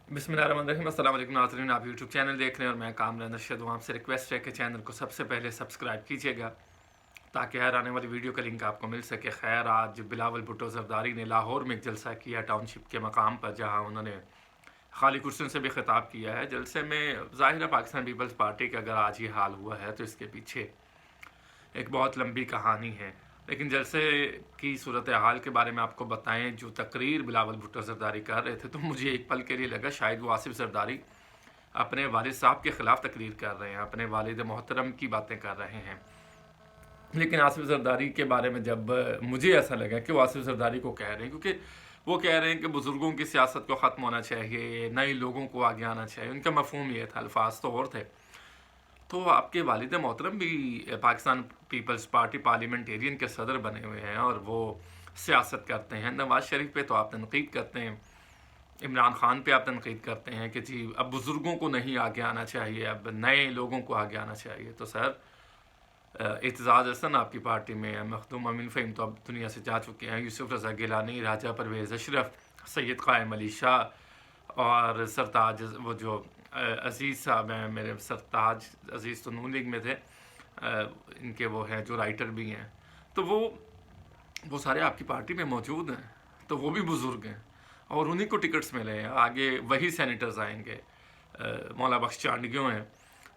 बिस्मिल्लाहिर्रहमानिर्रहीम। अस्सलाम वालेकुम नाज़रीन, आप यूट्यूब चैनल देख रहे हैं और मैं कामरान अरशद हूँ। आपसे रिक्वेस्ट है कि चैनल को सबसे पहले सब्सक्राइब कीजिएगा ताकि हर आने वाली वीडियो का लिंक आपको मिल सके। खैर, आज बिलावल भुट्टो ज़रदारी ने लाहौर में एक जलसा किया टाउनशिप के मकाम पर, जहाँ उन्होंने खाली कुर्सियों से भी खिताब किया है। जलसे में ज़ाहिर है पाकिस्तान पीपल्स पार्टी का अगर आज ये हाल हुआ है तो इसके पीछे एक बहुत लंबी कहानी है। लेकिन जलसे की सूरत हाल के बारे में आपको बताएं, जो तकरीर बिलावल भुट्टो ज़रदारी कर रहे थे तो मुझे एक पल के लिए लगा शायद वो आसिफ ज़रदारी अपने वालिद साहब के ख़िलाफ़ तकरीर कर रहे हैं, अपने वालिद मोहतरम की बातें कर रहे हैं। लेकिन आसिफ ज़रदारी के बारे में जब मुझे ऐसा लगा कि वो आसिफ ज़रदारी को कह रहे हैं, क्योंकि वो कह रहे हैं कि बुज़ुर्गों की सियासत को ख़त्म होना चाहिए, नए लोगों को आगे आना चाहिए, उनका मफ़हूम ये था, अल्फाज तो और थे। तो आपके वालिद मोहतरम भी पाकिस्तान पीपल्स पार्टी पार्लियामेंटेरियन के सदर बने हुए हैं और वो सियासत करते हैं। नवाज़ शरीफ पे तो आप तनकीद करते हैं, इमरान खान पे आप तनकीद करते हैं कि जी अब बुज़ुर्गों को नहीं आगे आना चाहिए, अब नए लोगों को आगे आना चाहिए। तो सर, एतजाज़ हसन आपकी पार्टी में है, मखदूम अमीन फ़हीम तो अब दुनिया से जा चुके हैं, यूसुफ रज़ा गिलानी, राजा परवेज़ अशरफ, सैयद क़ायम अली शाह और सरताज वो जो अज़ीज़ साहब हैं, मेरे सरताज अज़ीज़ तो नून लीग में थे, इनके वो हैं जो राइटर भी हैं। तो वो सारे आपकी पार्टी में मौजूद हैं, तो वो भी बुज़ुर्ग हैं और उन्हीं को टिकट्स मिले हैं। आगे वही सेनेटर्स आएंगे, मौला बख्श चांडगियों हैं।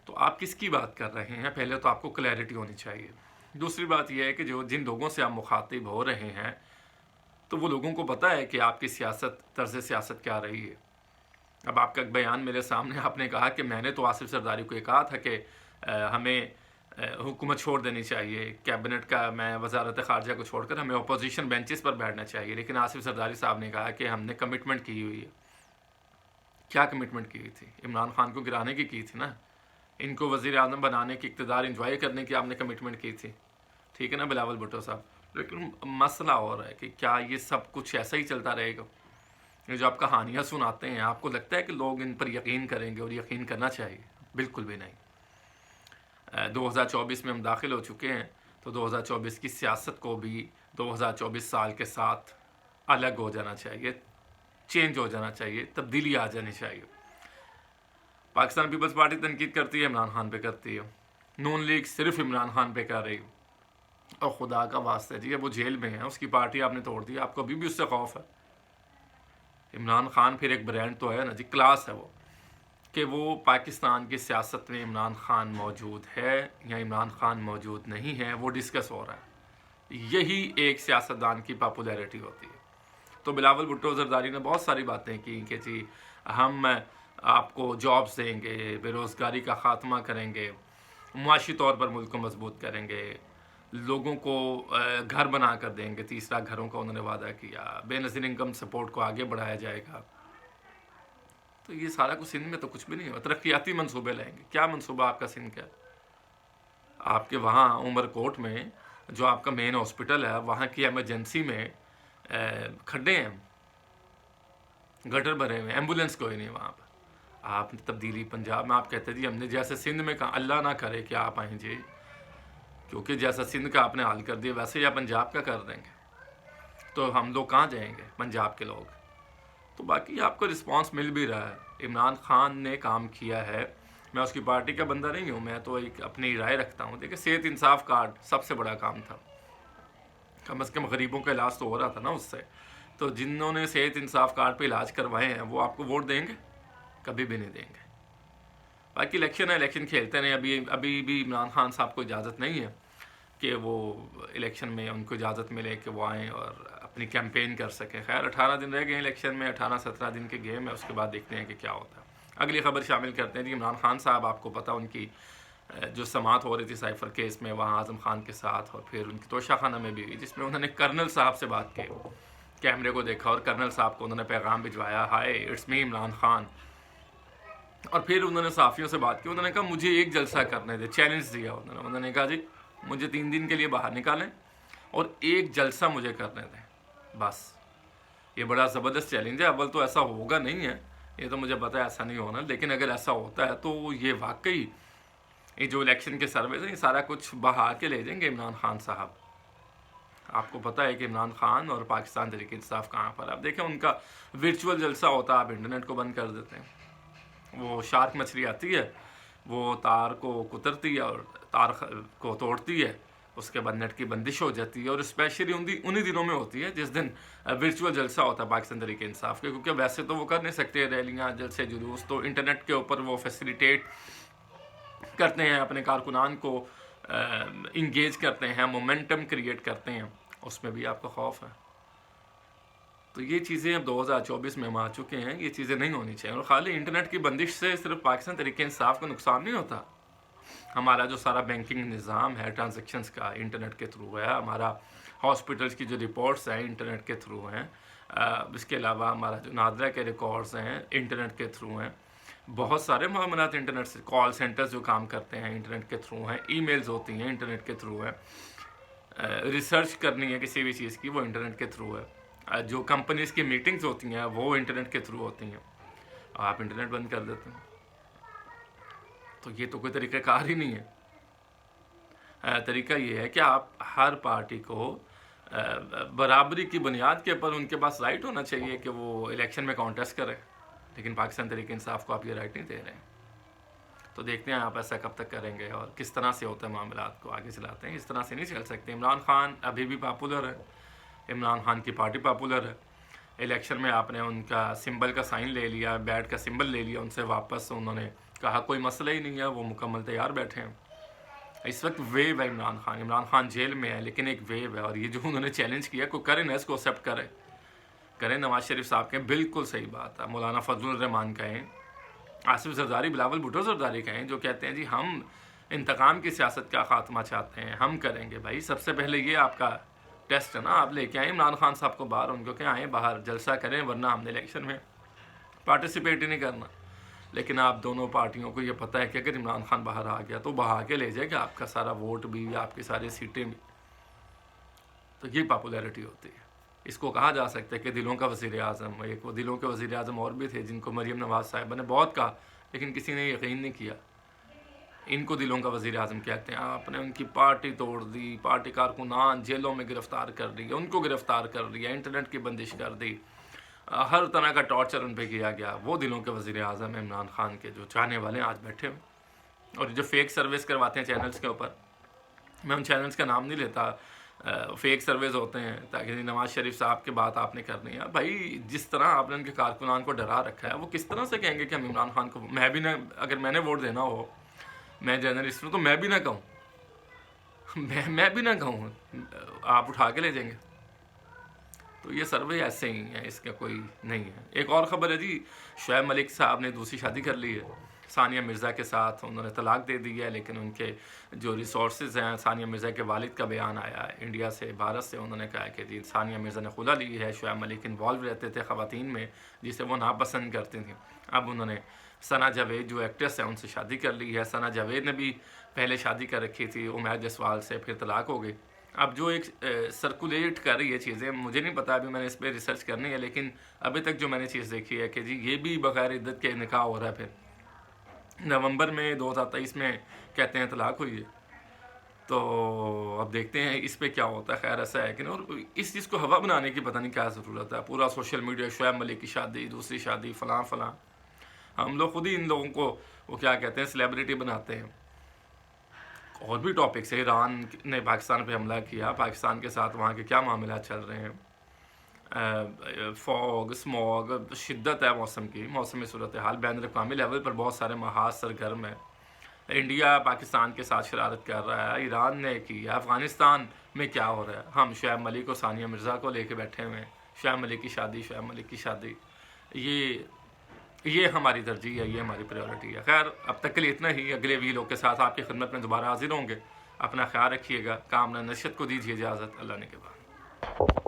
तो आप किसकी बात कर रहे हैं? पहले तो आपको क्लैरिटी होनी चाहिए। दूसरी बात यह है कि जो जिन लोगों से आप मुखातिब हो रहे हैं, तो वो लोगों को पता है कि आपकी सियासत, तर्ज़ सियासत क्या रही है। अब आपका बयान मेरे सामने, आपने कहा कि मैंने तो आसिफ ज़रदारी को ये कहा था कि हमें हुकूमत छोड़ देनी चाहिए, कैबिनेट का मैं वजारत ख़ारजा को छोड़कर हमें अपोजिशन बेंचेस पर बैठना चाहिए। लेकिन आसिफ ज़रदारी साहब ने कहा कि हमने कमिटमेंट की हुई है। क्या कमिटमेंट की हुई थी? इमरान खान को गिराने की थी ना, इनको वज़ीर आज़म बनाने की, इक़्तिदार इंजॉय करने की आपने कमिटमेंट की थी, ठीक है ना बिलावल भुट्टो साहब। लेकिन मसला और है कि क्या ये सब कुछ ऐसा ही चलता रहेगा? ये जो आप कहानियाँ सुनाते हैं, आपको लगता है कि लोग इन पर यकीन करेंगे? और यकीन करना चाहिए? बिल्कुल भी नहीं। 2024 में हम दाखिल हो चुके हैं, तो 2024 की सियासत को भी 2024 साल के साथ अलग हो जाना चाहिए, चेंज हो जाना चाहिए, तब्दीली आ जानी चाहिए। पाकिस्तान पीपल्स पार्टी तनकीद करती है, इमरान खान पे करती है। नून लीग सिर्फ इमरान खान पे कर रही है। और खुदा का वास्ता जी, वो जेल में है, उसकी पार्टी आपने तोड़ दी, आपको अभी भी उससे खौफ है? इमरान खान फिर एक ब्रांड तो है ना जी, क्लास है वो, कि वो पाकिस्तान की सियासत में इमरान खान मौजूद है या इमरान खान मौजूद नहीं है, वो डिस्कस हो रहा है। यही एक सियासतदान की पॉपुलैरिटी होती है। तो बिलावल भुट्टो ज़रदारी ने बहुत सारी बातें की कि जी हम आपको जॉब्स देंगे, बेरोज़गारी का ख़ात्मा करेंगे, मुआशी तौर पर मुल्क को मजबूत करेंगे, लोगों को घर बना कर देंगे, तीसरा घरों का उन्होंने वादा किया, बेनज़ीर इनकम सपोर्ट को आगे बढ़ाया जाएगा। तो ये सारा कुछ सिंध में तो कुछ भी नहीं हुआ। तरक्याती मनसूबे लाएंगे, क्या मनसूबा आपका सिंध का? आपके वहाँ उमरकोट में जो आपका मेन हॉस्पिटल है, वहाँ की एमरजेंसी में खड्डे हैं, गटर भरे हुए, एम्बुलेंस कोई नहीं वहाँ पर। आप तब्दीली पंजाब में आप कहते जी हमने जैसे सिंध में कहा, अल्लाह ना करे कि आप आएँ जी, क्योंकि जैसा सिंध का आपने हाल कर दिया वैसे ही आप पंजाब का कर देंगे, तो हम लोग कहाँ जाएंगे, पंजाब के लोग? तो बाकी आपको रिस्पांस मिल भी रहा है। इमरान खान ने काम किया है, मैं उसकी पार्टी का बंदा नहीं हूँ, मैं तो एक अपनी राय रखता हूँ। देखिए, सेहत इंसाफ कार्ड सबसे बड़ा काम था, कम से कम गरीबों का इलाज तो हो रहा था ना उससे। तो जिन्होंने सेहत इंसाफ कार्ड पे इलाज करवाए हैं वो आपको वोट देंगे? कभी भी नहीं देंगे। बाकी इलेक्शन है, इलेक्शन खेलते रहे। अभी भी इमरान खान साहब को इजाज़त नहीं है कि वो इलेक्शन में उनको इजाज़त मिले कि वो आएँ और अपनी कैंपेन कर सकें। खैर 18 दिन रह गए इलेक्शन में, 18-17 दिन के गेम है, उसके बाद देखते हैं कि क्या होता है। अगली खबर शामिल करते हैं जी। इमरान खान साहब, आपको पता उनकी जो समात हो रही थी साइफर केस में वहाँ आज़म खान के साथ, और फिर उनकी तोशा खाना में भी हुई, जिसमें उन्होंने कर्नल साहब से बात की, कैमरे को देखा और कर्नल साहब को उन्होंने पैगाम भिजवाया, हाय इट्स मी इमरान खान। और फिर उन्होंने सहाफ़ियों से बात की, उन्होंने कहा मुझे एक जलसा करने दे, चैलेंज दिया उन्होंने कहा जी मुझे 3 दिन के लिए बाहर निकालें और एक जलसा मुझे करने दें, बस। ये बड़ा ज़बरदस्त चैलेंज है। अव्वल तो ऐसा होगा नहीं है, ये तो मुझे पता है ऐसा नहीं होना, लेकिन अगर ऐसा होता है तो ये वाकई ये जो इलेक्शन के सर्वे हैं, ये सारा कुछ बहा के ले जाएंगे इमरान खान साहब। آپ کو پتہ ہے کہ عمران خان اور پاکستان تحریک انصاف کہاں پر. آپ دیکھیں ان کا ورچوئل جلسہ ہوتا ہے, آپ انٹرنیٹ کو بند کر دیتے ہیں, وہ شارک مچھلی آتی ہے, وہ تار کو کترتی ہے اور تار کو توڑتی ہے, اس کے بعد نیٹ کی بندش ہو جاتی ہے. اور اسپیشلی انہی دنوں میں ہوتی ہے جس دن ورچوئل جلسہ ہوتا ہے پاکستان تحریک انصاف کے, کیونکہ ویسے تو وہ کر نہیں سکتے ریلیاں, جلسے, جلوس, تو انٹرنیٹ کے اوپر وہ فیسیلیٹیٹ کرتے ہیں, اپنے کارکنان کو انگیج کرتے ہیں, مومنٹم کریٹ کرتے ہیں. اس میں بھی آپ کو خوف ہے. تو یہ چیزیں اب 2024 میں ہم آ چکے ہیں, یہ چیزیں نہیں ہونی چاہیے. اور خالی انٹرنیٹ کی بندش سے صرف پاکستان تحریک انصاف کو نقصان نہیں ہوتا, ہمارا جو سارا بینکنگ نظام ہے ٹرانزیکشنز کا انٹرنیٹ کے تھرو ہے, ہمارا ہاسپٹلس کی جو رپورٹس ہیں انٹرنیٹ کے تھرو ہیں, اس کے علاوہ ہمارا جو نادرہ کے ریکارڈز ہیں انٹرنیٹ کے تھرو ہیں, بہت سارے معاملات انٹرنیٹ سے, کال سینٹرز جو کام کرتے ہیں انٹرنیٹ کے تھرو ہیں, ای میلز ہوتی ہیں انٹرنیٹ کے تھرو ہیں, ریسرچ کرنی ہے کسی بھی چیز کی وہ انٹرنیٹ کے تھرو ہے, جو کمپنیز کی میٹنگز ہوتی ہیں وہ انٹرنیٹ کے تھرو ہوتی ہیں. آپ انٹرنیٹ بند کر دیتے ہیں تو یہ تو کوئی طریقہ کار ہی نہیں ہے. طریقہ یہ ہے کہ آپ ہر پارٹی کو برابری کی بنیاد کے اوپر ان کے پاس رائٹ ہونا چاہیے کہ وہ الیکشن میں کانٹیسٹ کرے, لیکن پاکستان تحریک انصاف کو آپ یہ رائٹ نہیں دے رہے ہیں. تو دیکھتے ہیں آپ ایسا کب تک کریں گے اور کس طرح سے ہوتا ہے معاملات کو آگے چلاتے ہیں. اس طرح سے نہیں چل سکتے. عمران خان ابھی بھی پاپولر ہے, عمران خان کی پارٹی پاپولر ہے. الیکشن میں آپ نے ان کا سمبل کا سائن لے لیا, بیٹ کا سمبل لے لیا ان سے واپس, انہوں نے کہا کوئی مسئلہ ہی نہیں ہے, وہ مکمل تیار بیٹھے ہیں. اس وقت ویو ہے عمران خان جیل میں ہے, لیکن ایک ویو ہے, اور یہ جو انہوں نے چیلنج کیا کوئی کرے نا اس کو ایکسیپٹ کریں. نواز شریف صاحب کہیں بالکل صحیح بات ہے, مولانا فضل الرحمان کہیں, آصف زرداری, بلاول بھٹو زرداری کہیں, جو کہتے ہیں جی ہم انتقام کی سیاست کا خاتمہ چاہتے ہیں, ہم کریں گے. بھائی سب سے پہلے یہ آپ کا ٹیسٹ ہے نا, آپ لے کے آئیں عمران خان صاحب کو باہر, ان کو کہ آئیں باہر جلسہ کریں, ورنہ ہم نے الیکشن میں پارٹیسپیٹ ہی نہیں کرنا. لیکن آپ دونوں پارٹیوں کو یہ پتہ ہے کہ اگر عمران خان باہر آ گیا تو بہا کے لے جائے گا آپ کا سارا ووٹ بھی, آپ کی ساری سیٹیں بھی. تو یہ پاپولیرٹی ہوتی ہے. اس کو کہا جا سکتا ہے کہ دلوں کا وزیر اعظم. ایک وہ دلوں کے وزیر اعظم اور بھی تھے جن کو مریم نواز صاحبہ نے بہت کہا, لیکن کسی نے یقین نہیں کیا. ان کو دلوں کا وزیر اعظم کہتے ہیں. آپ نے ان کی پارٹی توڑ دی, پارٹی کارکنان جیلوں میں گرفتار کر دیا, ان کو گرفتار کر دیا, انٹرنیٹ کی بندش کر دی, ہر طرح کا ٹارچر ان پہ کیا گیا. وہ دلوں کے وزیر اعظم عمران خان کے جو چاہنے والے ہیں آج بیٹھے ہوئے. اور جو فیک سروس کرواتے ہیں چینلز کے اوپر, میں ان چینلز کا نام نہیں لیتا, فیک سروس ہوتے ہیں تاکہ نواز شریف صاحب کی بات آپ نے کرنی ہے. بھائی جس طرح آپ نے ان کے کارکنان کو ڈرا رکھا ہے, وہ کس طرح سے کہیں گے کہ ہم عمران خان کو, میں بھی نہ, اگر میں نے ووٹ دینا ہو, میں جرنلسٹ ہوں, تو میں بھی نہ کہوں, میں بھی نہ کہوں, آپ اٹھا کے لے جائیں گے. تو یہ سروے ایسے ہی ہیں, اس کا کوئی نہیں ہے. ایک اور خبر ہے جی, شعیب ملک صاحب نے دوسری شادی کر لی ہے ثانیہ مرزا کے ساتھ. انہوں نے طلاق دے دی ہے, لیکن ان کے جو ریسورسز ہیں, ثانیہ مرزا کے والد کا بیان آیا ہے انڈیا سے, بھارت سے. انہوں نے کہا کہ جی ثانیہ مرزا نے خلا لی ہے, شعیب ملک انوالو رہتے تھے خواتین میں جسے وہ ناپسند کرتی تھیں. اب انہوں نے ثنا جاوید جو ایکٹریس ہے ان سے شادی کر لی ہے. ثنا جاوید نے بھی پہلے شادی کر رکھی تھی عمیر جسوال سے, پھر طلاق ہو گئی. اب جو ایک سرکولیٹ کر رہی ہے چیزیں, مجھے نہیں پتا, ابھی میں نے اس پہ ریسرچ کرنی ہے, لیکن ابھی تک جو میں نے چیز دیکھی ہے کہ جی یہ بھی بغیر عدت کے نکاح ہو رہا ہے. پھر نومبر میں 2023 میں کہتے ہیں طلاق ہوئی ہے. تو اب دیکھتے ہیں اس پہ کیا ہوتا ہے. خیر ایسا ہے کہ نہیں, اور اس چیز کو ہوا بنانے کی پتہ نہیں کیا ضرورت ہے. پورا سوشل میڈیا شعیب ملک کی شادی, دوسری شادی, فلاں فلاں. ہم لوگ خود ہی ان لوگوں کو وہ کیا کہتے ہیں سیلیبریٹی بناتے ہیں. اور بھی ٹاپکس ہے. ایران نے پاکستان پہ حملہ کیا, پاکستان کے ساتھ وہاں کے کیا معاملات چل رہے ہیں, فوگ, اسموگ, شدت ہے موسم کی, موسمی صورتحال بین الاقوامی لیول پر بہت سارے محاذ سرگرم ہیں. انڈیا پاکستان کے ساتھ شرارت کر رہا ہے, ایران نے کی, افغانستان میں کیا ہو رہا ہے. ہم شعیب ملک اور ثانیہ مرزا کو لے کے بیٹھے ہوئے ہیں, شعیب ملک کی شادی, شعیب ملک کی شادی. یہ ہماری ترجیح ہے, یہ ہماری پریورٹی ہے. خیر اب تک کے لیے اتنا ہی. اگلے ویلوگ کے ساتھ آپ کی خدمت میں دوبارہ حاضر ہوں گے. اپنا خیال رکھیے گا. کامنا نشت کو دیجیے اجازت. اللہ نے کے بعد.